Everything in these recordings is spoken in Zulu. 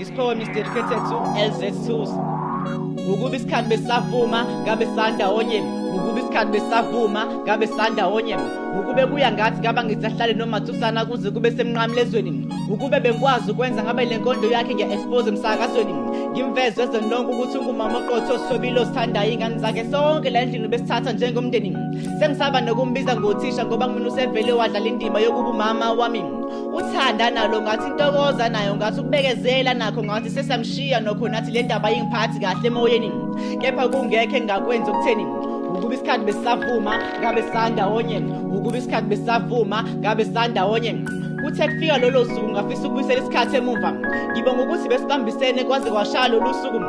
This poem is dedicated to LZ Tools. Ukuba isikhathi besavuma ngabe sandawonye, ukuba isikhathi besavuma ngabe sandawonye, ukube kuya ngathi ngaba ngizahlale nomathusana kuze kube semnqamlezweni, ukube bengikwazi ukwenza ngabe lenkondo yakhe ngiya-expose emsakazweni, ngimvezwe ezenonke ukuthi ungumama oqotho osobile osithandayo ingane zakhe sonke la endlini besithatha njengomndeni. Sengisaba nokumbiza ngothisha ngoba kumina usevele wadlala indima yokuba umama wami. Uthanda nalo ngathi intokoza nayo ngathi ukubekezela nakho ngathi sesamshiya nokho nathi le ndaba yingiphathi kahle emoyeni, kepha kungekho engakwenza ukutheni. Ukuba isikhathi besavuma ngabe sandawonye, ukuba isikhathi besavuma ngabe sandawonye. Kuthe kufika lolo suku ngafisa ukubuyisela isikhathi emuva, ngibonga ukuthi besibambisene kwaze kwashaya lolu suku.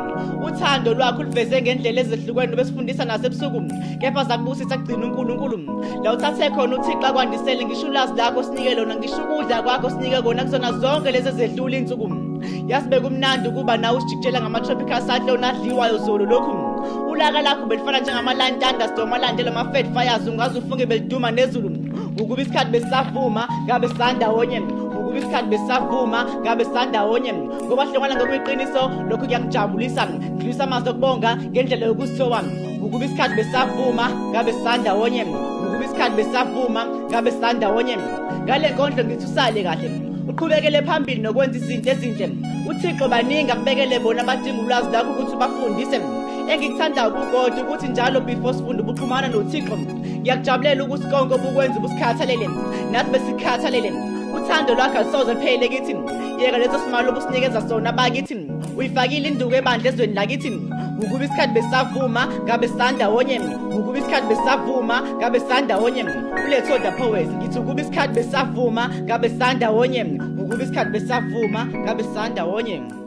Uthando lwakho luveze ngendlela ezehlukene besifundisa nasebusuku, kepha zakubusisa kugcina uNkulunkulu la uthathe khona uThixo akwandisele. Ngisho ulazi lakho sinike lona, ngisho ukudla kwakho sinike kona, kuzona zonke lezi ezedlula insuku. Yasibeka umnandi ukuba nawe usijikijela ngama-tropical cyclone adliwayo zolo lokhu. Ulaka lakho belifana njengama-line thunderstorm alandela ama-fed fires, ungaze ufunge beliduma nezulu. Ukuba isikhathi besavuma ngabe sandawonye, ukuba isikhathi besavuma ngabe sandawonye. Ngoba hlongana ngokweqiniso lokhu kuyangijabulisa, ngidlulisa amazwi okubonga ngendlela yokusithoba. Ukuba isikhathi besavuma ngabe sandawonye, ukuba isikhathi besavuma ngabe sandawonye. Ngale nkondlo ngithi usale kahle, uqhubekele phambili nokwenza izinto ezinhle. uThixo baningi akubekele bona abadinga ulwazi lakho ukuthi ubafundise. Engikuthanda ukukodwa ukuthi njalo before sifunda ubuxhumana noThixo, ngiyakujabulela ukuthi konke obukwenza ubusikhathalele nathi besikhathalele. Uthando lwakho alusoze luphele kithi, yeka leso simalo obusinikeza sona bakithi. Uyifakile induku ebandla ezweni lakithi. Ukuba isikhathi besavuma ngabe sandawonye, ukuba isikhathi besavuma ngabe sandawonye. Uletho the poets ngithi ukuba isikhathi besavuma ngabe sandawonye, ukuba isikhathi besavuma ngabe sandawonye.